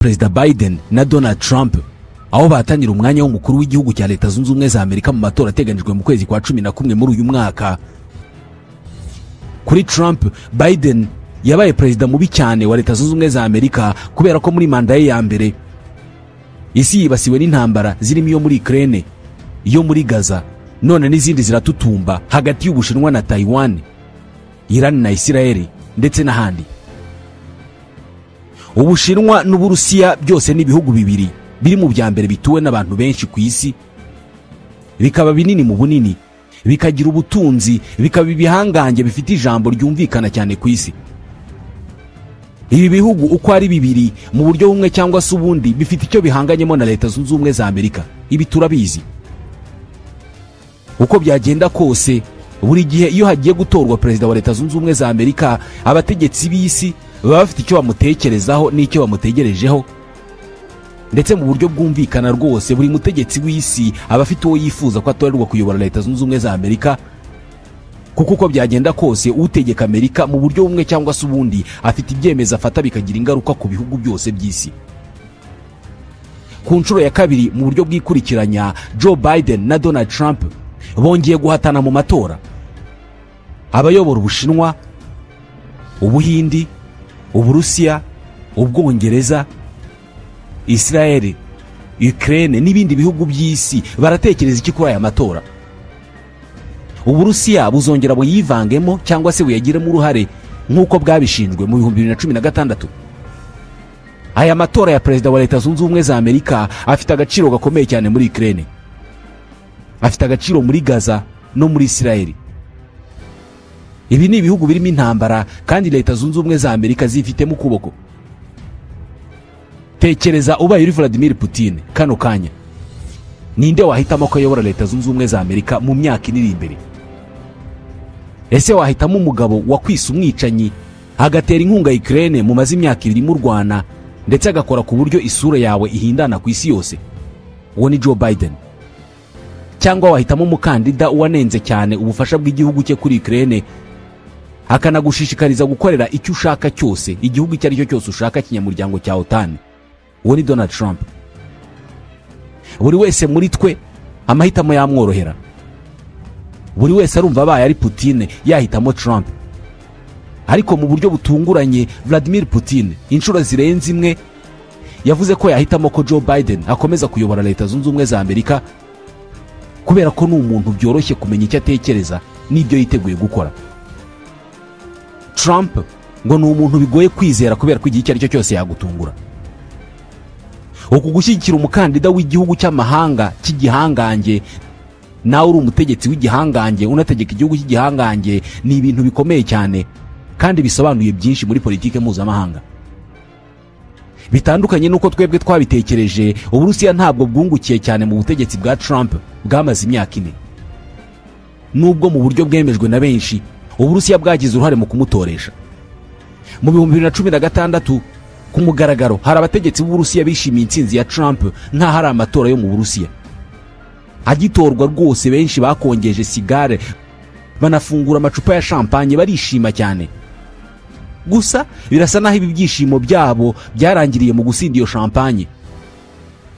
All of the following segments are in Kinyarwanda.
Perezida Biden na Donald Trump aho bahatanira umwanya w'umukuru w'igihugu cya Leta Zunze Ubumwe za Amerika mu matora ateganijwe mu kwezi kwa 11 muri uyu mwaka. Kuri Trump, Biden yabaye perezida mubi cyane wa Leta Zunze Ubumwe za Amerika kubera ko muri manda ye ya mbere isi yibasiwe n'intambara zirimo iyo muri Ukraine, iyo muri Gaza, none n'izindi ziratutumba hagati y'Ubushinwa na Taiwan, Iran na Israel ndetse n'ahandi. Ubushinwa n'Uburusiya byose ni ibihugu bibiri biri mu bya mbere bituwe n'abantu benshi ku isi, bikaba binini mu bunini, bikagira ubutunzi, bikaba ibihangange bifite ijambo ryumvikana cyane ku isi. Ibi bihugu uko ari bibiri mu buryo bumwe cyangwa se ubundi bifite icyo bihanganyemo na Leta Zunze Ubumwe za Amerika. Ibi turabizi. Uko byagenda kose, buri gihe iyo hagiye gutorwa perezida wa Leta Zunze Ubumwe za Amerika, abategetsi b'isi baba bafite icyo bamutekerezaho n'icyo bamutegerejeho, ndetse mu buryo bwumvikana rwose buri mutegetsi w'isi aba afite uwo yifuza ko atorerwa kuyobora Leta Zunze Ubumwe za Amerika, kuko uko byagenda kose utegeka Amerika mu buryo bumwe cyangwa se ubundi afite ibyemezo afata bikagira ingaruka ku bihugu byose by'isi. Ku nshuro ya kabiri mu buryo bw'ikurikiranya, Joe Biden na Donald Trump bongeye guhatana mu matora. Abayobora Ubushinwa, Ubuhindi, Uburusiya, Ubwongereza, Israel, Ukraine n'ibindi bihugu by'isi baratekereza iki kuri aya matora? Uburusiya buzongera buyivangemo cyangwa se buyagiremo uruhare nk'uko bwabishinzwe mu 2016? Aya matora ya perezida wa Leta Zunze Ubumwe za Amerika afite agaciro gakomeye cyane muri Ukraine, afite agaciro muri Gaza no muri Israel. Ibi ni ibihugu birimo intambara kandi Leta Zunze Ubumwe za Amerika zifitemo ukuboko. Tekereza ubaye uri Vladimir Putin kano kanya, ninde wahitamo ko ayobora Leta Zunze Ubumwe za Amerika mu myaka iri imbere? Ese wahitamo umugabo wakwisa umwicanyi agatera inkunga Ukraine mu mazi imyaka 2 mu Rwanda ndetse agakora ku buryo isura yawe ihindana ku isi yose? Uwo ni Joe Biden. Cyangwa wahitamo umukandida wanenze cyane ubufasha bw'igihugu cye kuri Ukraine, akanagushishikariza gukorera icyo ushaka cyose igihugu icyo ari cyo cyose ushaka kinyamuryango cya OTAN? Uwo ni Donald Trump. Buri wese muri twe amahitamo yamworohera. Buri wese arumva abaye ari Putin yahitamo Trump. Ariko mu buryo butunguranye, Vladimir Putin inshuro zirenze imwe yavuze ko yahitamo ko Joe Biden akomeza kuyobora Leta Zunze Ubumwe za Amerika kubera ko ni umuntu byoroshye kumenya icyo atekereza n'ibyo yiteguye gukora. Trump ngo ni umuntu bigoye kwizera kubera ko igihe icyo ari cyo cyose yagutungura. Uku gushyigikira umukandida w'igihugu cy'amahanga cy'igihangange, nawe uri umutegetsi w'igihangange unategeka igihugu cy'igihangange, ni ibintu bikomeye cyane kandi bisobanuye byinshi muri politike mpuzamahanga. Bitandukanye nuko twebwe twabitekereje, Uburusiya ntabwo bwungukiye cyane mu butegetsi bwa Trump bwamaze imyaka 4. Nubwo mu buryo bwemejwe na benshi Uburusiya bwagize uruhare mu kumutoresha. Mu 2016 ku mugaragaro hari abategetsi b'Uburusiya bishimiye intsinzi ya Trump nka hari amatora yo mu Burusiya. Agitorwa rwose benshi bakongeje sigare banafungura amacupa ya champagne barishima cyane. Gusa birasa naho ibi byishimo byabo byarangiriye mu gusinda iyo champagne,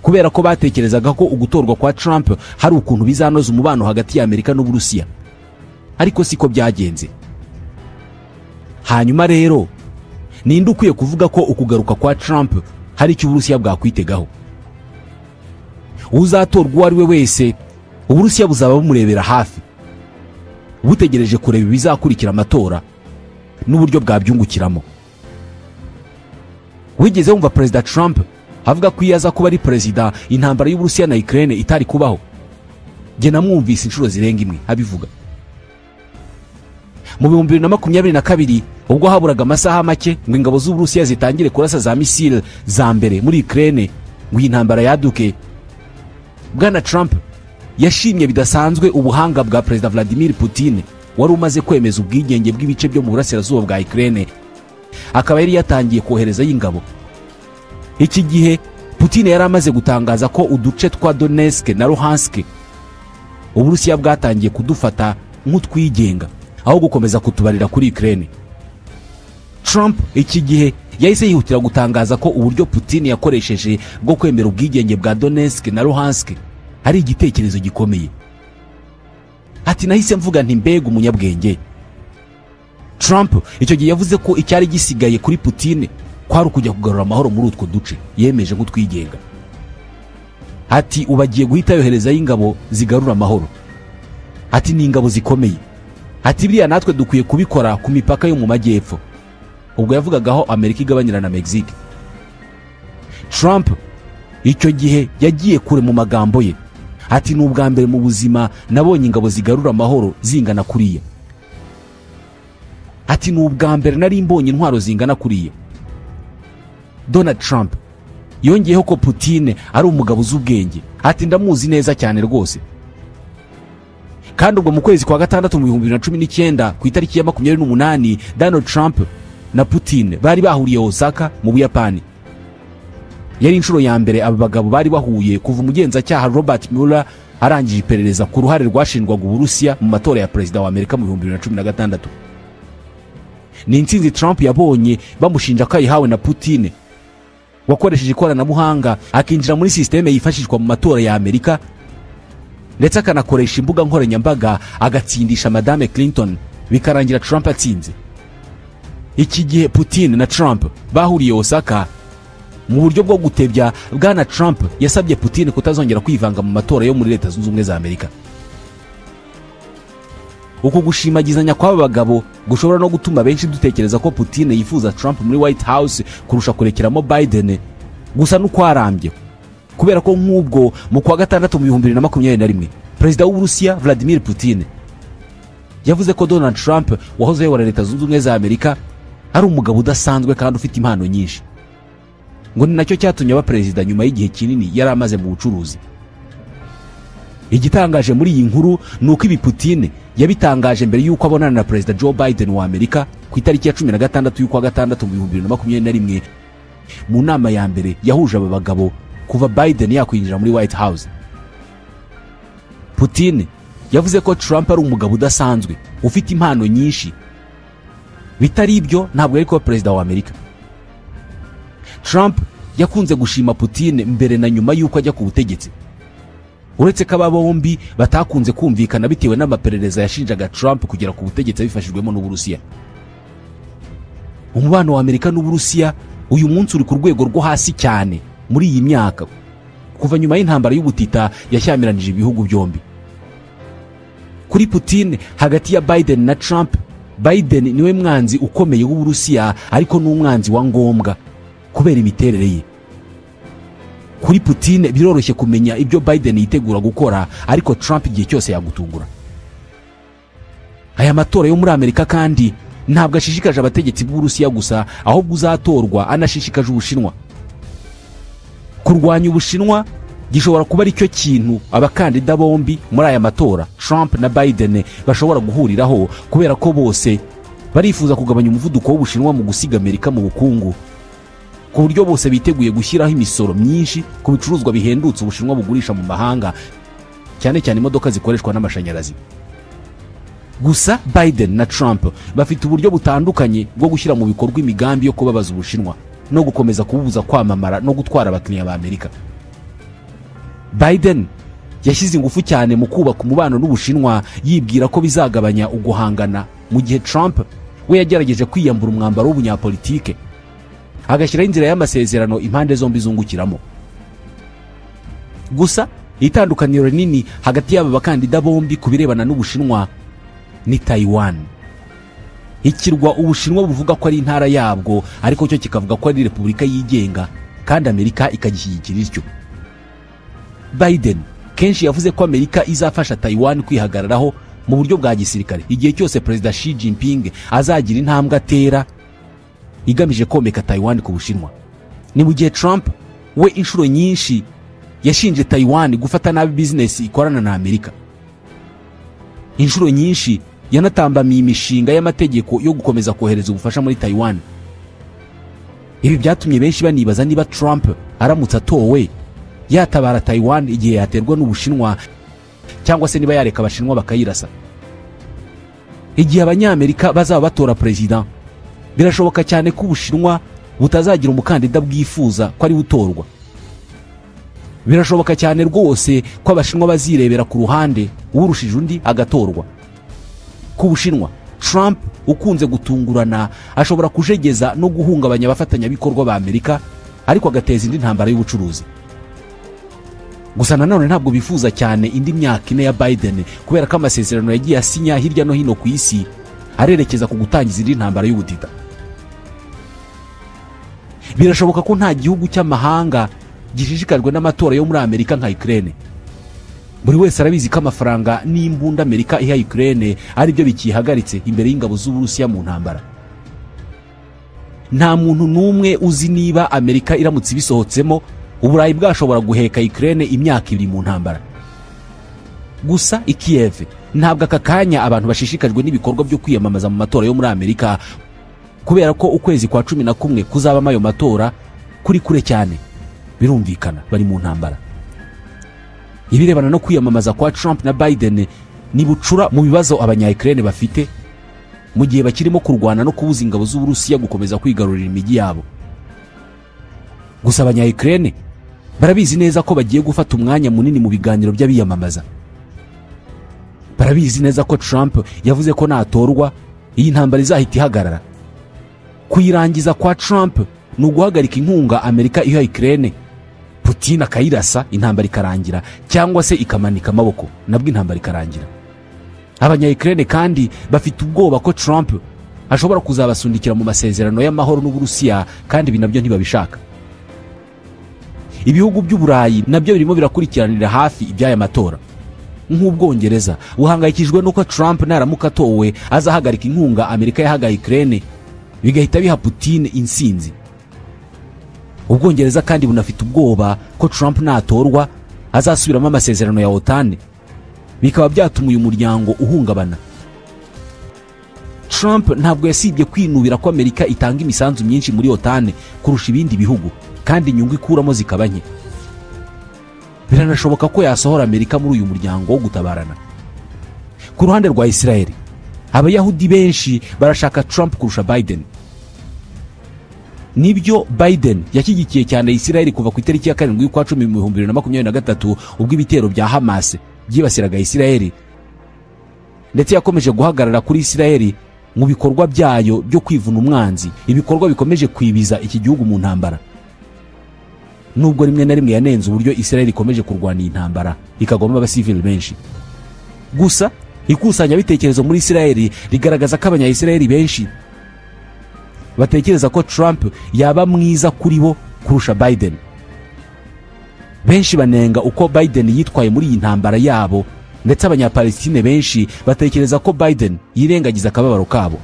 kubera ko batekerezaga ko ugutorwa kwa Trump hari ukuntu bizanoza umubano hagati ya Amerika n'Uburusiya. Ariko siko byagenze. Hanyuma rero, ninde ukwiye kuvuga ko ukugaruka kwa Trump hari icyo Uburusiya bwakwitegaho? Uzatorwa uwo ari we wese, Uburusiya buzaba bumurebera hafi, butegereje kureba ibizakurikira amatora n'uburyo bwabyungukiramo. Wigeze wumva Perezida Trump avuga ko iyo aza kuba ari perezida intambara y'Uburusiya na Ukraine itari kubaho? Jye namwumvise inshuro zirenga imwe abivuga. Mu 2022 ubwo haburaga amasaha make ngo ingabo z'Uburusiya zitangire kurasa za misile za mbere muri Ukraine ngo intambara yaduke, Bwana Trump yashimye bidasanzwe ubuhanga bwa Perezida Vladimir Putin wari umaze kwemeza ubwigenge bw'ibice byo mu burasirazuba bwa Ukraine, akaba yari yatangiye kohereza y'ingabo. Iki gihe Putin yari amaze gutangaza ko uduce twa Donetsk na Luhansk Uburusiya bwatangiye kudufata nk'utwigenga aho gukomeza kutubarira kuri Ukraine. Trump iki gihe yahise yihutira gutangaza ko uburyo Putin yakoresheje bwo kwemera ubwigenge bwa Donetsk na Luhansk ari igitekerezo gikomeye. Ati nahise mvuga nti mbega umunyabwenge. Trump icyo gihe yavuze ko icyari gisigaye kuri Putin kwari kujya kugarura amahoro muri utwo duce yemeje nk'utwigenga. Ati ubagiye guhita yoherezayo ingabo zigarura amahoro. Ati ni ingabo zikomeye. Ati biriya natwe dukwiye kubikora ku mipaka yo mu majyepfo. Ubwo yavugagaho Amerika igabanyira na Mexique. Trump icyo gihe yagiye kure mu magambo ye. Ati ni ubwa mbere mu buzima nabonye ingabo zigarura amahoro zingana kuriya. Ati ni ubwa mbere nari mbonye intwaro zingana kuriya. Donald Trump yongeyeho ko Putin ari umugabo uzi ubwenge. Ati ndamuzi neza cyane rwose. Kandi ubwo mu kwezi kwa gatandatu mu 2019 ku itariki ya 28 Donald Trump na Putin bari bahuriye Osaka mu Buyapani. Yari inshuro ya mbere aba bagabo bari bahuye kuva umugenzacyaha Robert Mueller arangije iperereza ku ruhare rwashinjwaga Uburusiya mu matora ya perezida wa Amerika mu 2016. Ni intsinzi Trump yabonye bamushinja ko yahawe na Putin wakoresheje ikoranabuhanga akinjira muri systeme yifashishwa mu matora ya Amerika ndetse akanakoresha imbuga nkoranyambaga agatsindisha Madame Clinton bikarangira Trump atsinze. Iki gihe Putin na Trump bahuriye Osaka. Mu buryo bwo gutebya, bwana Trump yasabye Putin kutazongera kwivanga mu matora yo muri Leta Zunze Ubumwe za Amerika. Uko gushimagizanya kw'aba bagabo gushobora no gutuma benshi dutekereza ko Putin yifuza Trump muri White House kurusha kurekeramo Biden, gusa n'ukwarambye. Kubera ko nk'ubwo mu kwa gatandatu mu 2021 Perezida w'Uburusiya Vladimir Putin yavuze ko Donald Trump wahoze ayobora Leta Zunze Ubumwe za Amerika ari umugabo udasanzwe kandi ufite impano nyinshi. Ngo ni nacyo cyatumye aba perezida nyuma y'igihe kinini yari amaze mu bucuruzi. Igitangaje muri iyi nkuru nuko ibi Putin yabitangaje mbere yuko abonana na Perezida Joe Biden wa Amerika ku itariki ya 16 y'ukwa gatandatu mu 2021 mu nama ya mbere yahuje aba bagabo kuva Biden yakwinjira muri White House. Putin yavuze ko Trump ari umugabo udasanzwe ufite impano nyinshi. Bitari ibyo ntabwo yari kuba perezida wa Amerika. Trump yakunze gushima Putin mbere na nyuma yuko ajya ku butegetsi. Uretse ko aba bombi batakunze kumvikana bitewe n'amaperereza yashinjaga Trump kugera ku butegetsi bifashijwemo n'Uburusiya. Umubano wa Amerika n'Uburusiya uyu munsi uri ku rwego rwo hasi cyane muri iyi myaka kuva nyuma y'intambara y'ubutita yashyamiranyije ibihugu byombi. Kuri Putin hagati ya Biden na Trump, Biden niwe mwanzi ukomeye w'Uburusiya ariko n'umwanzi wa ngombwa kubera imiterere ye. Kuri Putin biroroshye kumenya ibyo Biden yitegura gukora, ariko Trump igihe cyose yagutungura. Aya matora yo muri Amerika kandi ntabwo ashishikaje abategetsi b'Uburusiya gusa, ahubwo uzatorwa anashishikaje Ubushinwa. Kurwanya Ubushinwa gishobora kuba ari cyo kintu abakandida bombi muri aya matora Trump na Biden bashobora guhuriraho, kubera ko bose barifuza kugabanya umuvuduko w'Ubushinwa mu gusiga Amerika mu bukungu, ku buryo bose biteguye gushyiraho imisoro myinshi ku bicuruzwa bihendutse Ubushinwa bugurisha mu mahanga, cyane cyane imodoka zikoreshwa n'amashanyarazi. Gusa Biden na Trump bafite uburyo butandukanye bwo gushyira mu bikorwa imigambi yo kubabaza Ubushinwa no gukomeza kububuza kwamamara no gutwara abakiriya ba Amerika. Biden yashyize ingufu cyane mu kubaka umubano n'Ubushinwa, yibwira ko bizagabanya uguhangana, mu gihe Trump we yagerageje kwiyambura umwambaro w'ubunyapolitike agashyiraho inzira y'amasezerano impande zombi zungukiramo. Gusa itandukaniro rinini hagati y'aba bakandida bombi ku birebana n'Ubushinwa ni Taiwan. Ikirwa Ubushinwa buvuga ko ari intara yabwo, ariko cyo kikavuga ko ari repubulika yigenga kandi Amerika ikagishyigikira ityo. Biden kenshi yavuze ko Amerika izafasha Taiwan kwihagararaho mu buryo bwa gisirikare igihe cyose Perezida Xi Jinping azagira intambwe atera igamije komeka Taiwan ku Bushinwa. Ni mu gihe Trump we inshuro nyinshi yashinje Taiwan gufata nabi business ikorana na Amerika. Inshuro nyinshi yanatambamiye imishinga y'amategeko yo gukomeza kohereza ubufasha muri Taiwan. Ibi byatumye benshi banibaza niba Trump aramutse atowe yatabara Taiwan igihe yaterwa n'Ubushinwa, cyangwa se niba yareka Abashinwa bakayirasa. Igihe Abanyamerika bazaba batora president, birashoboka cyane ko Ubushinwa butazagira umukandida bwifuza ko ari utorwa. Birashoboka cyane rwose ko abashinwa bazirebera ku ruhande urushije undi agatorwa. Ku Bushinwa, Trump ukunze gutungurana ashobora kujegeza no guhungabanya abafatanyabikorwa ba Amerika, ariko agateza indi ntambara y'ubucuruzi. Gusa nanone ntabwo bifuza cyane indi myaka 4 ya Biden, kubera ko amasezerano yagiye asinya hirya no hino ku isi arerekeza ku gutangiza indi ntambara y'ubutita. Birashoboka ko nta gihugu cy'amahanga gishishikajwe n'amatora yo muri Amerika nka Ukraine. Buri wese arabizi ko amafaranga n'imbunda Amerika iha Ukraine ari byo bikihagaritse imbere y'ingabo z'Uburusiya mu ntambara. Nta muntu n'umwe uzi niba Amerika iramutse ibisohotsemo Uburayi bwashobora guheka Ukraine imyaka 2 mu ntambara. Gusa i Kiev ntabwo aka kanya abantu bashishikajwe n'ibikorwa byo kwiyamamaza mu matora yo muri Amerika, kubera ko ukwezi kwa 11 kuzabamo ayo matora kuri kure cyane. Birumvikana bari mu ntambara. Ibirebana no kwiyamamaza kwa Trump na Biden ni bucura mu bibazo abanya-Ukraine bafite mu gihe bakirimo kurwana no kubuza ingabo z'Uburusiya gukomeza kwigarurira imijyi yabo. Gusa abanya-Ukraine barabizi neza ko bagiye gufata umwanya munini mu biganiro by'abiyamamaza. Barabizi neza ko Trump yavuze ko natorwa iyi ntambara izahita ihagarara. Kuyirangiza kwa Trump ni uguhagarika inkunga Amerika iha Ukraine, Putin akayirasa intambara ikarangira, cyangwa se ikamanika amaboko nabwo intambara ikarangira. Abanya-Ukraine kandi bafite ubwoba ko Trump ashobora kuzabasundikira mu masezerano y'amahoro n'Uburusiya, kandi binabyo ntibabishaka. Ibihugu by'Uburayi nabyo birimo birakurikiranira hafi iby'aya matora. Nk'Ubwongereza buhangayikijwe nuko Trump naramuka atowe azahagarika inkunga Amerika yahaga Ukraine, bigahita biha Putin insinzi. Ubwongereza kandi bunafite ubwoba ko Trump natorwa azasubiramo amasezerano ya OTAN, bikaba byatuma uyu muryango uhungabana. Trump ntabwo yasibye kwinubira ko Amerika itanga imisanzu myinshi muri OTAN kurusha ibindi bihugu, kandi inyungu ikuramo zikaba nke. Biranashoboka ko yasohora Amerika muri uyu muryango wo gutabarana. Ku ruhande rwa Israel, abayahudi benshi barashaka Trump kurusha Biden. Nibyo Biden yashyigikiye cyane Israel kuva ku itariki ya 7 y'ukwa 10 mu 2023 ubwo ibitero bya Hamas byibasiraga Israel, ndetse yakomeje guhagarara kuri Israel mu bikorwa byayo byo kwivuna umwanzi, ibikorwa bikomeje kwibiza iki gihugu mu ntambara. Nubwo rimwe na rimwe yanenze uburyo Israel ikomeje kurwana iyi ntambara ikagoma abasivili benshi. Gusa ikusanya bitekerezo muri Israel rigaragaza ko abanya-Israel benshi batekereza ko Trump yaba mwiza kuri bo kurusha Biden. Benshi banenga uko Biden yitwaye muri iyi ntambara yabo, ndetse abanya-Palestine benshi batekereza ko Biden yirengagiza akababaro kabo.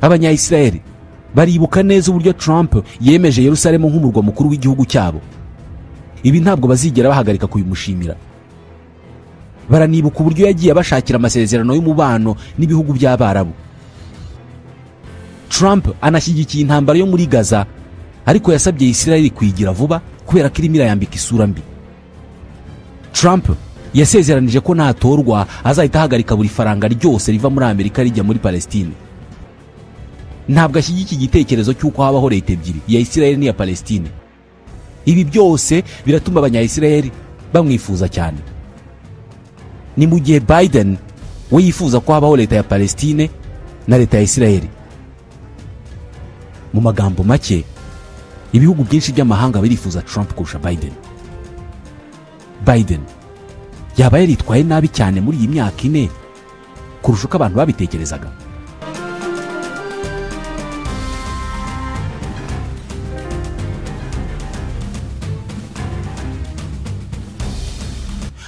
Abanya-Israel baribuka neza uburyo Trump yemeje Yerusalemu nk'umurwa mukuru w'igihugu cyabo. Ibi ntabwo bazigera bahagarika kubimushimira. Baranibuka uburyo yagiye bashakira amasezerano y'umubano n'ibihugu by'Abarabu. Trump anashyigikiye intambara yo muri Gaza, ariko yasabye Israel kwigira vuba kubera ko irimo irayambika isura mbi. Trump yasezeranije ko natorwa azahita ahagarika buri faranga ryose riva muri Amerika rijya muri Palestine. Ntabwo ashyigikiye igitekerezo cy'uko habaho leta ebyiri, ya Israel n'iya Palestine. Ibi byose biratuma abanya-Israel bamwifuza cyane. Ni mu gihe Biden we yifuza ko habaho leta ya Palestine na leta ya Israel. Mu magambo make, ibihugu byinshi by'amahanga birifuza Trump kurusha Biden. Biden yaba yaritwaye nabi cyane muri iyi myaka 4 kurusha uko abantu babitekerezaga.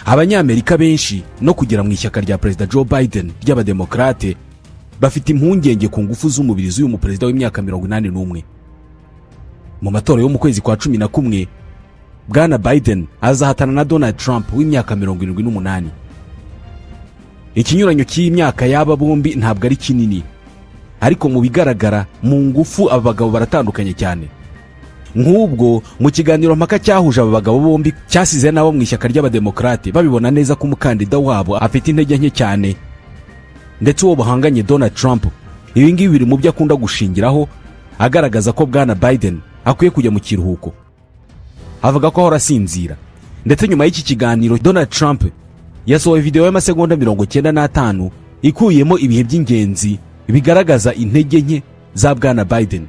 Abanyamerika benshi no kugera mu ishyaka rya Perezida Joe Biden ry'abademokrate bafite impungenge ku ngufu z'umubiri z'uyu muperezida w'imyaka 81. Mu matora yo mu kwezi kwa 11, Bwana Biden azahatana na Donald Trump w'imyaka 78. Ikinyuranyo cy'imyaka y'aba bombi ntabwo ari kinini, ariko mu bigaragara mu ngufu aba bagabo baratandukanye cyane. Nk'ubwo mu kiganiro mpaka cyahuje aba bagabo bombi cyasize nabo mu ishyaka ry'abademokrate babibona neza ko umukandida wabo afite intege nke cyane, ndetse uwo bahanganye Donald Trump ibi ngibi biri mu byo akunda gushingiraho agaragaza ko bwana Biden akwiye kujya mu kiruhuko. Avuga ko ahora asinzira. Ndetse nyuma y'iki kiganiro Donald Trump yasohoye video y'amasegonda 95 ikuyemo ibihe by'ingenzi bigaragaza intege nke za bwana Biden.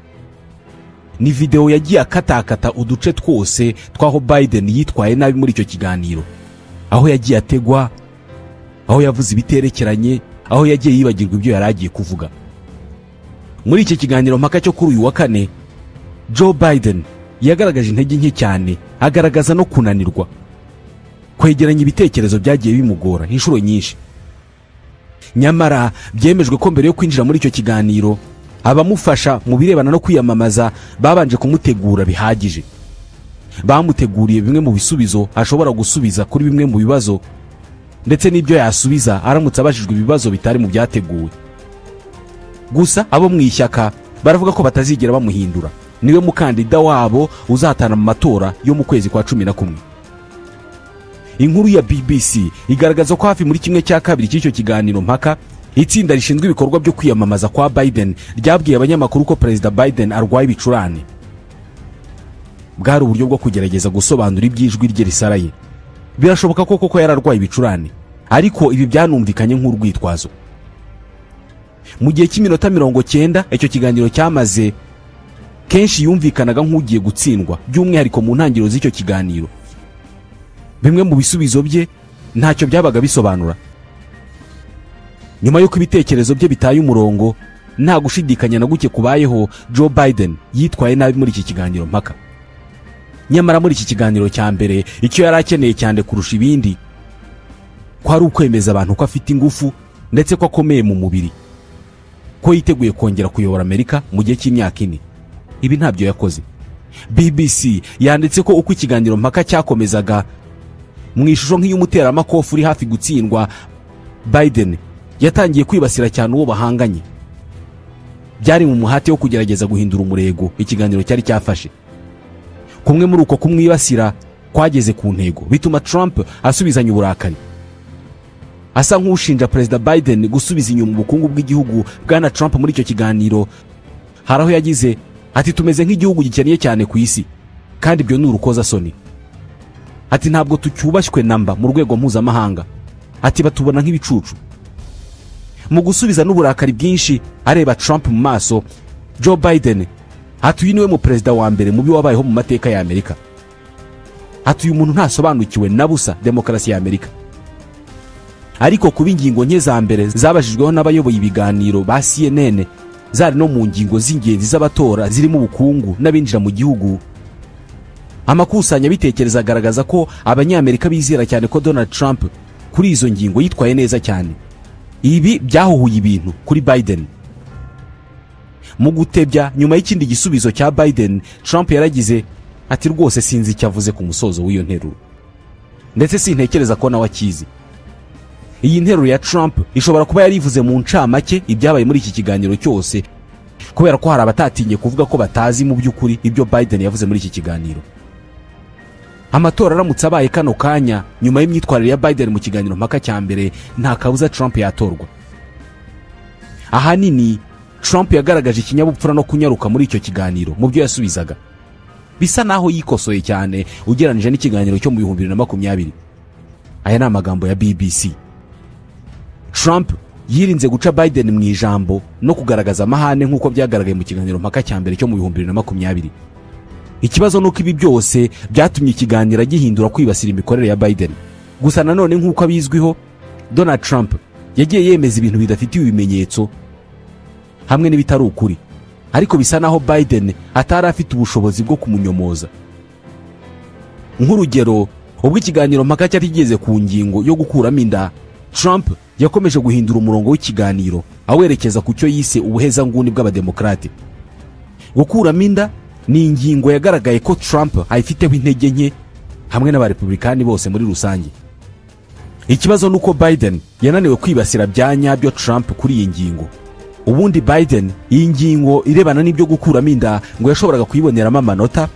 Ni video yagiye akatakata uduce twose twaho Biden yitwaye nabi muri icyo kiganiro, aho yagiye ategwa, aho yavuze ibiterekeranye, aho yagiye yibagirwa ibyo yaragiye kuvuga. Muri iki kiganiro mpaka cyo kuri uyu wa kane, Joe Biden yagaragaje intege nke cyane, agaragaza no kunanirwa. Kwegeranya ibitekerezo byagiye bimugora inshuro nyinshi. Nyamara byemejwe ko mbere yo kwinjira muri icyo kiganiro, abamufasha mu birebana no kwiyamamaza babanje kumutegura bihagije. Bamuteguriye bimwe mu bisubizo ashobora gusubiza kuri bimwe mu bibazo, ndetse n'ibyo yasubiza aramutse abajijwe ibibazo bitari mu byateguwe. Gusa abo mu ishyaka baravuga ko batazigera bamuhindura, niwe mukandida wabo uzatana mu matora yo mu kwezi kwa 11. Inkuru ya BBC igaragaza ko hafi muri kimwe cya kabiri cy'icyo kiganiro mpaka, itsinda rishinzwe ibikorwa byo kwiyamamaza kwa Biden ryabwiye abanyamakuru ko Perezida Biden arwaye ibicurane. Bwari uburyo bwo kugerageza gusobanura iby'ijwi rye risaraye. Birashoboka ko koko yararwaye ibicurane, ariko ibi byanumvikanye nk'urwitwazo. Mu gihe cy'iminota 90 icyo kiganiro cyamaze, kenshi yumvikanaga nk'ugiye gutsindwa, by'umwihariko mu ntangiriro z'icyo kiganiro. Bimwe mu bisubizo bye ntacyo byabaga bisobanura. Nyuma y'uko ibitekerezo bye bitaye umurongo, nta gushidikanya na guke kubayeho, Joe Biden yitwaye nabi muri iki kiganiro mpaka. Nyamara muri iki kiganiro cya mbere, icyo yari akeneye cyane kurusha ibindi kwari ukwemeza abantu ko afite ingufu ndetse ko akomeye mu mubiri, ko yiteguye kongera kuyobora Amerika mu gihe cy'imyaka 4. Ibi ntabyo yakoze. BBC yanditse ko uko ikiganiro mpaka cyakomezaga, mu ishusho nk'iy'umuteramakofu uri hafi gutsindwa, Biden yatangiye kwibasira cyane uwo bahanganye. Byari mu muhate wo kugerageza guhindura umurego ikiganiro cyari cyafashe. Kumwe muri uko kumwibasira kwageze ku ntego, bituma Trump asubizanya uburakari. Asa nk'ushinja Perezida Biden gusubiza inyuma ubukungu bw'igihugu. Bwana Trump muri icyo kiganiro haraho yagize ati, tumeze nk'igihugu gikennye cyane ku isi, kandi ibyo ni urukozasoni. Ati, ntabwo tucyubashywe namba mu rwego mpuzamahanga. Ati, batubona nk'ibicucu. Mu gusubiza n'uburakari bwinshi areba Trump mu maso, Joe Biden ati, uyu niwe mu perezida wa mbere mubi wabayeho mu mateka ya Amerika. Ati, uyu muntu ntasobanukiwe na busa demokarasi ya Amerika. Ariko kuba ingingo nke za mbere zabajijweho n'abayoboye ibiganiro ba CNN zari no mu ngingo z'ingenzi z'abatora zirimo ubukungu n'abinjira mu gihugu, amakusanya bitekereza agaragaza ko abanyamerika bizera cyane ko Donald Trump kuri izo ngingo yitwaye neza cyane. Ibi byahuhuye ibintu kuri Biden. Mu gutebya nyuma y'ikindi gisubizo cya Biden, Trump yaragize ati, rwose sinzi icyo avuze ku musozo w'iyo nteruro, ndetse sintekereza ko nawe akizi. Iyi nteruro ya Trump ishobora kuba yarivuze mu ncamake ibyabaye muri iki kiganiro cyose, kubera ko hari abatatinye kuvuga ko batazi mu by'ukuri ibyo Biden yavuze muri iki kiganiro. Amatora aramutse abaye kano kanya nyuma y'imyitwarire ya Biden mu kiganiro mpaka cya mbere, nta kabuza Trump yatorwa. Ahanini Trump yagaragaje ikinyabupfura no kunyaruka muri icyo kiganiro mu byo yasubizaga, bisa naho yikosoye cyane ugereranije n'ikiganiro cyo mu 2020. Aya ni amagambo ya BBC. Trump yirinze guca Biden mu ijambo no kugaragaza amahane nk'uko byagaragaye mu kiganiro mpaka cya mbere cyo mu 2020. Ikibazo nuko ibi byose byatumye ikiganiro gihindura kwibasira imikorere ya Biden. Gusa nanone nk'uko abizwiho, Donald Trump yagiye yemeza ibintu bidafitiye ibimenyetso hamwe n'ibitari ukuri, ariko bisa naho Biden atari afite ubushobozi bwo kumunyomoza. Nk'urugero, ubwo ikiganiro mpaka cyari kigeze ku ngingo yo gukuramo inda, Trump yakomeje guhindura umurongo w'ikiganiro awerekeza ku cyo yise ubuhezanguni bw'abademokrate. Gukuramo inda ni ingingo yagaragaye ko Trump ayifiteho intege nke hamwe n'abarepublikani bose muri rusange. Ikibazo nuko Biden yananiwe kwibasira bya nyabyo Trump kuri iyi ngingo. Ubundi Biden iyi ngingo irebana n'ibyo gukuramo inda ngo yashoboraga kuyiboneramo amanota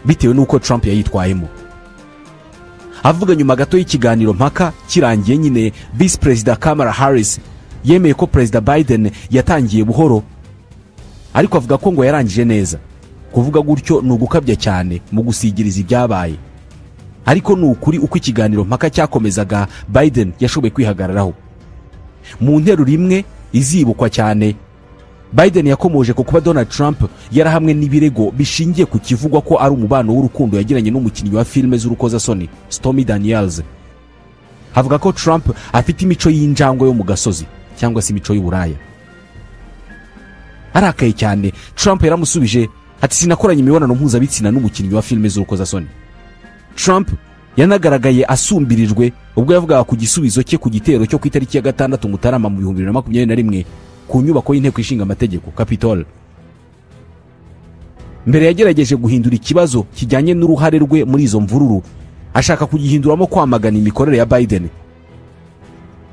bitewe nuko Trump yayitwayemo. Avuga nyuma gato y'ikiganiro mpaka kirangiye nyine, Vice President Kamala Harris yemeye ko President Biden yatangiye buhoro ariko avuga ko ngo yarangije neza. Kuvuga gutyo ni ugukabya cyane mu gusigiriza ibyabaye, ariko ni ukuri uko ikiganiro mpaka cyakomezaga Biden yashoboye kwihagararaho. Mu nteruro imwe izibukwa cyane, Biden yakomoje ku kuba Donald Trump yarahamwe n'ibirego bishingiye ku kivugwa ko ari umubano w'urukundo yagiranye n'umukinnyi wa filime z'urukozasoni Stormy Daniels. Avuga ko Trump afite imico y'injangwe yo mu gasozi cyangwa se imico y'uburaya. Arakaye cyane, Trump yaramusubije ati sinakoranye imibonano mpuzabitsina n'umukinnyi wa filime z'urukozasoni. Trump yanagaragaye asumbirijwe ubwo yavugaga ku gisubizo cye ku gitero cyo ku itariki ya 6 Mutarama mu 2021 ku nyubako y'inteko ishinga amategeko Capitol. Mbere yagerageje guhindura ikibazo kijyanye n'uruhare rwe muri izo mvururu, ashaka kugihinduramo kwamagana imikorere ya Biden.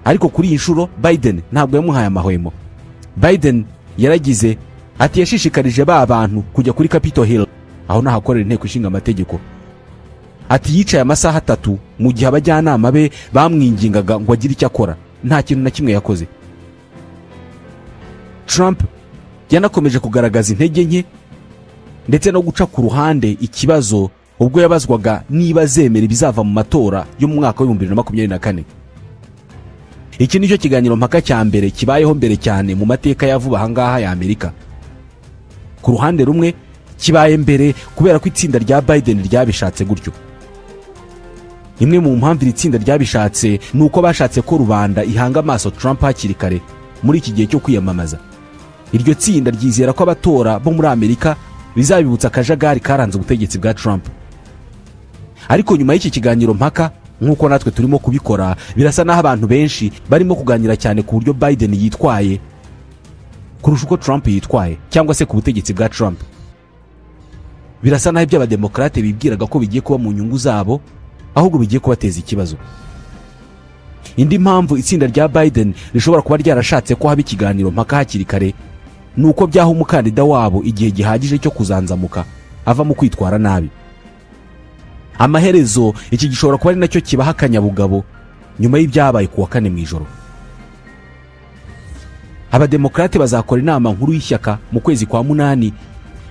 Ariko kuri iyi nshuro Biden ntabwo yamuhaye amahwemo. Biden yaragize ati yashishikarije ba bantu kujya kuri Capitol Hill, aho nahakorera inteko ishinga amategeko. Ati yicaye amasaha 3 mu gihe abajyanama be bamwingingaga ngo agire icyo akora, nta kintu na kimwe yakoze. Trump yanakomeje kugaragaza intege nke ndetse no guca ku ruhande ikibazo ubwo yabazwaga niba zemera ibizava mu matora yo mu mwaka wa 2024. Iki nicyo kiganiro mpaka cya mbere kibayeho mbere cyane mu mateka ya vuba ahangaha ya Amerika. Ku ruhande rumwe kibaye mbere kubera ko itsinda rya Biden ryabishatse gutyo. Imwe mu mpamvu iri tsinda ryabishatse nuko bashatse ko rubanda ihanga amaso Trump hakiri kare muri iki gihe cyo kwiyamamaza. Iryo tsinda ryizera ko abatora bo muri Amerika bizabibutsa akajagari karanze ubutegetsi bwa Trump. Ariko nyuma y'iki kiganiro mpaka nk'uko natwe turimo kubikora, birasa naho abantu benshi barimo kuganira cyane ku buryo Biden yitwaye kurusha uko Trump yitwaye, cyangwa se ku butegetsi bwa Trump. Birasa naho iby'abademokrate bibwiraga ko bigiye kuba mu nyungu zabo, ahubwo bigiye kubateza ikibazo. Indi mpamvu itsinda rya Biden rishobora kuba ryarashatse ko haba ikiganiro mpaka hakiri kare nuko byaha umukandida wabo igihe gihagije cyo kuzanzamuka ava mu kwitwara nabi. Amaherezo iki gishobora kuba ari nacyo kibaha akanyabugabo nyuma y'ibyabaye ku wa 4 mu ijoro. Abademokrate bazakora inama nkuru y'ishyaka mu kwezi kwa 8,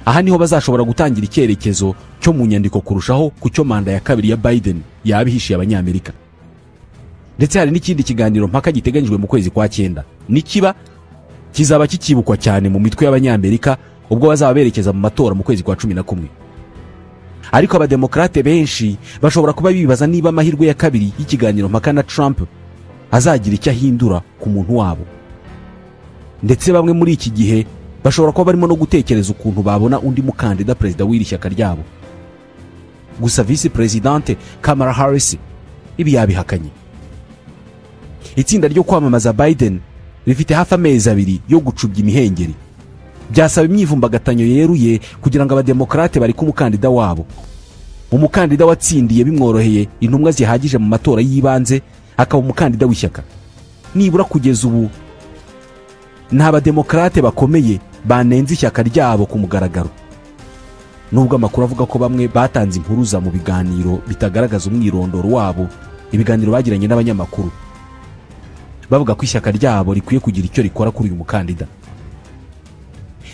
aha niho bazashobora gutangira icyerekezo cyo mu nyandiko kurushaho ku cyo manda ya kabiri ya Biden yabihishiye abanyamerika. Ndetse hari n'ikindi kiganiro mpaka giteganyijwe mu kwezi kwa 9. Nikiba kizaba kikibukwa cyane mu mitwe y'abanyamerika ubwo bazaba berekeza mu matora mu kwezi kwa 11. Ariko abademokrate benshi bashobora kuba bibaza niba amahirwe ya kabiri y'ikiganiro mpaka na Trump azagira icyo ahindura ku muntu wabo. Ndetse bamwe muri iki gihe bashobora kuba barimo no gutekereza ukuntu babona undi mukandida perezida w'iri shyaka ryabo. Gusa vice presidente Kamala Harris ibi yabihakanye. Itsinda ryo kwamamaza Biden rifite hafi amezi 2 yo gucubya imihengeri. Byasaba imyivumbagatanyo yeruye kugira ngo abademokrate bari ku mukandida wabo. Umukandida watsindiye bimworoheye intumwa zihagije mu matora y'ibanze akaba umukandida w'ishyaka. Nibura kugeza ubu nta bademokrate bakomeye banenze ishyaka ryabo ku mugaragaro. Nubwo amakuru avuga ko bamwe batanze impuruza mu biganiro bitagaragaza umwirondoro wabo, ibiganiro bagiranye n'abanyamakuru, bavuga ko ishyaka ryabo rikwiye kugira icyo rikora kuri uyu mukandida.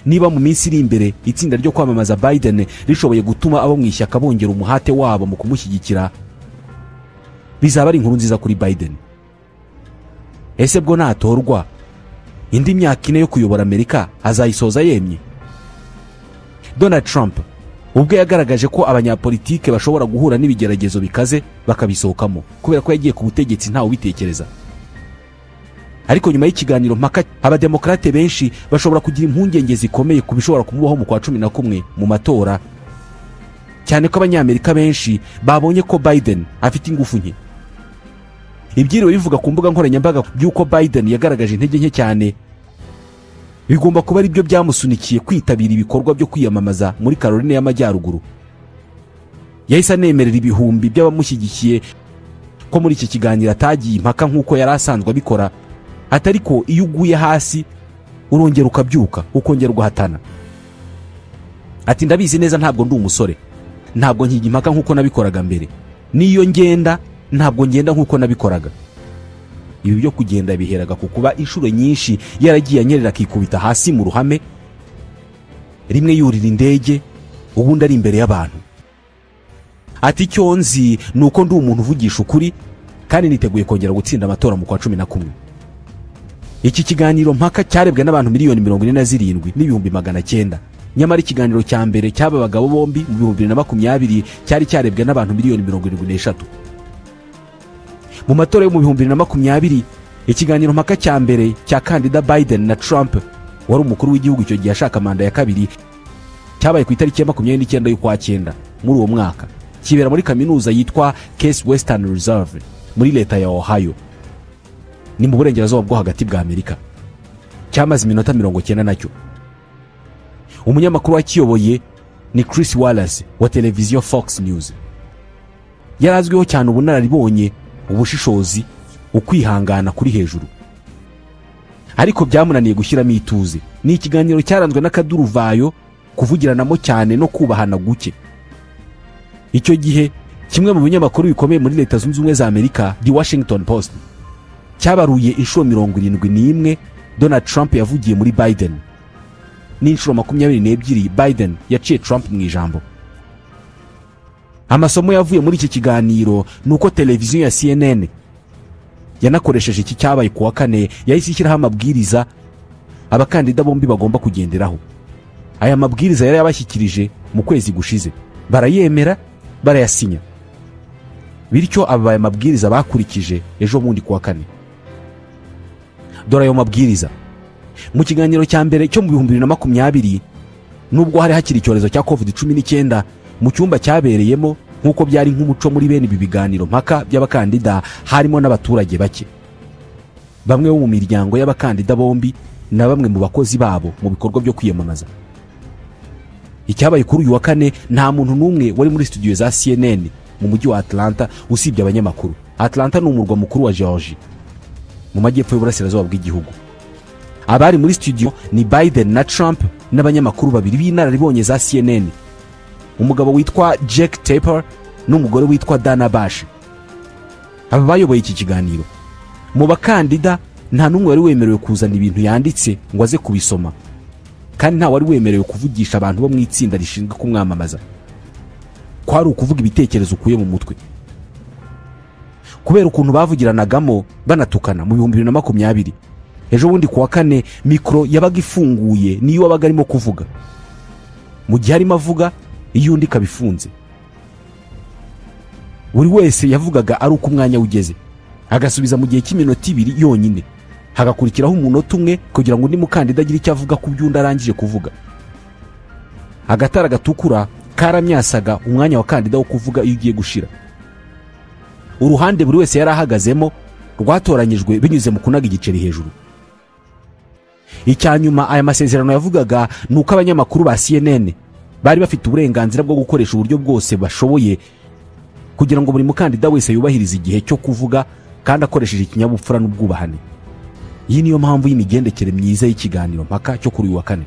Niba mu minsi iri imbere itsinda ryo kwamamaza Biden rishoboye gutuma abo mu ishyaka bongera umuhate wabo mu kumushyigikira, bizaba ari inkuru nziza kuri Biden. Ese bwo natorwa indi myaka 4 yo kuyobora Amerika azayisoza yemye? Donald Trump ubwo yagaragaje ko abanyapolitike bashobora guhura n'ibigeragezo bikaze bakabisohokamo kubera ko yagiye ku butegetsi ntawe ubitekereza. Ariko nyuma y'ikiganiro mpaka abademokrate benshi bashobora kugira impungenge zikomeye ku bishobora kumubaho mu kwa 11 mu matora, cyane ko abanyamerika benshi babonye ko Biden afite ingufu nke. Ibyiriwe bivuga ku mbuga nkoranyambaga by'uko Biden yagaragaje intege nke cyane bigomba kuba ari byo byamusunikiye kwitabira ibikorwa byo kwiyamamaza muri Carolina y'Amajyaruguru. Yahise anemerera ibihumbi by'abamushyigikiye ko muri iki kiganiro atagiye impaka nk'uko yari asanzwe abikora, atariko iyo uguye hasi urongera ukabyuka ukongera ugahatana. Ati ndabizi neza ntabwo ndi umusore, ntabwo nkijya impaka nk'uko nabikoraga mbere, niyo ngenda ntabwo ngenda nk'uko nabikoraga. Ibi byo kugenda biheraga ku kuba inshuro nyinshi yaragiye anyerera akikubita hasi mu ruhame rimwe yurira indege ubundi ari imbere y'abantu. Ati icyo nzi ni uko ndi umuntu uvugisha ukuri kandi niteguye kongera gutsinda amatora mu kwa 11. Iki kiganiro mpaka cyarebwe n'abantu miliyoni 47,900,000, nyamara ikiganiro cya mbere cy'aba bagabo bombi mu 2020 cyari cyarebwe n'abantu miliyoni 73. Mu matora yo mu 2020 ikiganiro mpaka cya mbere cya kandida Biden na Trump wari umukuru w'igihugu icyo gihe ashaka manda ya kabiri cyabaye ku itariki ya 29 y'ukwa 9 muri uwo mwaka, kibera muri kaminuza yitwa Case Western Reserve muri leta ya Ohio, ni mu burengerazuba bwo hagati bwa Amerika. Cyamaze iminota 90 nacyo. Umunyamakuru wakiyoboye ni Chris Wallace wa televiziyo Fox News. Yarazwiho cyane ubunararibonye, ubushishozi, ukwihangana kuri hejuru. Ariko byamunaniye gushyiramo ituze. Ni ikiganiro cyaranzwe n'akaduruvayo, kuvugiranamo cyane no kubahana guke. Icyo gihe kimwe mu binyamakuru bikomeye muri Leta Zunze Ubumwe za Amerika, The Washington Post, cyabaruye inshuro 71 Donald Trump yavugiye muri Biden. Ni inshuro 22 Biden yaciye Trump mu ijambo. Amasomo yavuye muri iki kiganiro nuko televiziyo ya CNN yanakoresheje iki cyabaye ku wa 4 yahise ishyiraho amabwiriza abakandida bombi bagomba kugenderaho. Aya mabwiriza yari yabashyikirije mu kwezi gushize, barayemera, barayasinya. Bityo aba mabwiriza bakurikije ejo bundi ku wa 4. Dore ayo mabwiriza. Mu kiganiro cya mbere cyo mu 2020 nubwo hari hakiri icyorezo cya COVID-19 mu cyumba cyabereyemo, nkuko byari nk'umuco muri bene ibi biganiro mpaka by'abakandida, harimo n'abaturage bake, bamwe bo mu miryango y'abakandida bombi na bamwe mu bakozi babo mu bikorwa byo kwiyamamaza. Icyabaye kuri uyu wa 4 nta muntu n'umwe wari muri studio za CNN mu mujyi wa Atlanta usibye abanyamakuru. Atlanta ni umurwa mukuru wa Georgia mu majyepfo y'uburasirazuba bw'igihugu. Abari muri studio ni Biden na Trump n'abanyamakuru babiri b'inararibonye za CNN, umugabo witwa Jack Tapper n'umugore witwa Dana Bash. Aba bayoboye iki kiganiro. Mu bakandida nta n'umwe wari wemerewe kuzana ibintu yanditse ngo aze kubisoma, kandi nta wari wemerewe kuvugisha abantu bo mu itsinda rishinzwe kumwamamaza. Kwari ukuvuga ibitekerezo ukuye mu mutwe. Kubera ukuntu bavugiranagamo banatukana mu 2020, ejo bundi ku wa 4 mikro yabaga ifunguye niyo wabaga arimo kuvuga. Mu gihe arimo avuga iyo undi kabifunze. Buri wese yavugaga ari uko umwanya ugeze, agasubiza mu gihe cy'iminota 2 yonyine, hagakurikiraho umunota umwe kugira ngo undi mukandida agire icyo avuga ku by'undi arangije kuvuga. Agatara gatukura karamyasaga umwanya wa kandida wo kuvuga iyo ugiye gushira. Uruhande buri wese yarahagazemo rwatoranyijwe binyuze mu kunaga igiceri hejuru. Icyanyuma aya masezerano yavugaga nuko abanyamakuru ba CNN bari bafite uburenganzira bwo gukoresha uburyo bwose bashoboye kugira ngo buri mukandida wese yubahirize igihe cyo kuvuga kandi akoresheje ikinyabupfura n'ubwubahane. Iyi niyo mpamvu y'imigendekere myiza y'ikiganiro mpaka cyo kuri uyu wa 4.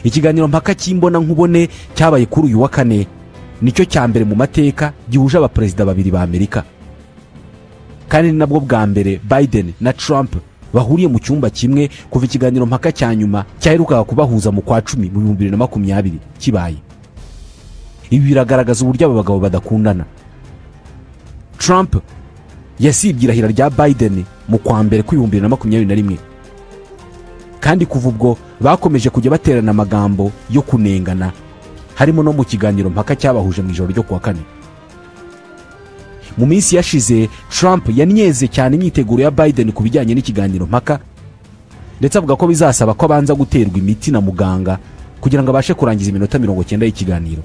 Ikiganiro mpaka cy'imbona nkubone cyabaye kuri uyu wa 4 nicyo cya mbere mu mateka gihuje abaperezida babiri ba Amerika, kandi nabwo bwa mbere Biden na Trump bahuriye mu cyumba kimwe kuva ikiganiro mpaka cya nyuma cyaherukaga kubahuza mu kwa 10 mu 2020 kibaye. Ibi biragaragaza uburyo aba bagabo badakundana. Trump yasibye irahira rya Biden mu kwa mbere ku 2021, kandi kuva ubwo bakomeje kujya baterana amagambo yo kunengana, harimo no mu kiganiro mpaka cyabahuje mu ijoro ryo kuwa 4. Mu minsi yashize Trump yanyeze cyane imyiteguro ya Biden ku bijyanye n'ikiganiro mpaka, ndetse avuga ko bizasaba ko abanza guterwa imiti na muganga kugira ngo abashe kurangiza iminota 90 y'ikiganiro.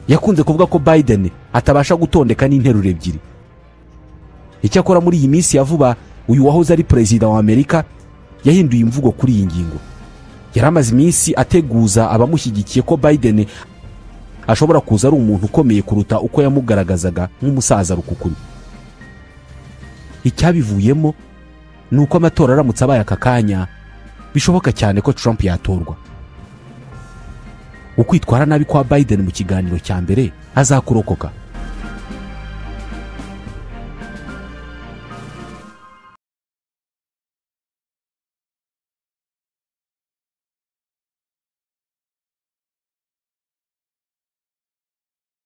Yakunze kuvuga ko Biden atabasha gutondeka n'interuro ebyiri. Icyakora muri iyi minsi ya vuba uyu wahoze ari perezida wa Amerika yahinduye imvugo kuri iyi ngingo. Yaramaze iminsi ateguza abamushyigikiye ko Biden ashobora kuza ari umuntu ukomeye kuruta uko yamugaragazaga nk'umusaza rukukuri. Icyabivuyemo nuko amatora aramutse abaye aka kanya bishoboka cyane ko Trump yatorwa. Ukwitwara nabi kwa Biden mu kiganiro cya mbere azakurokoka.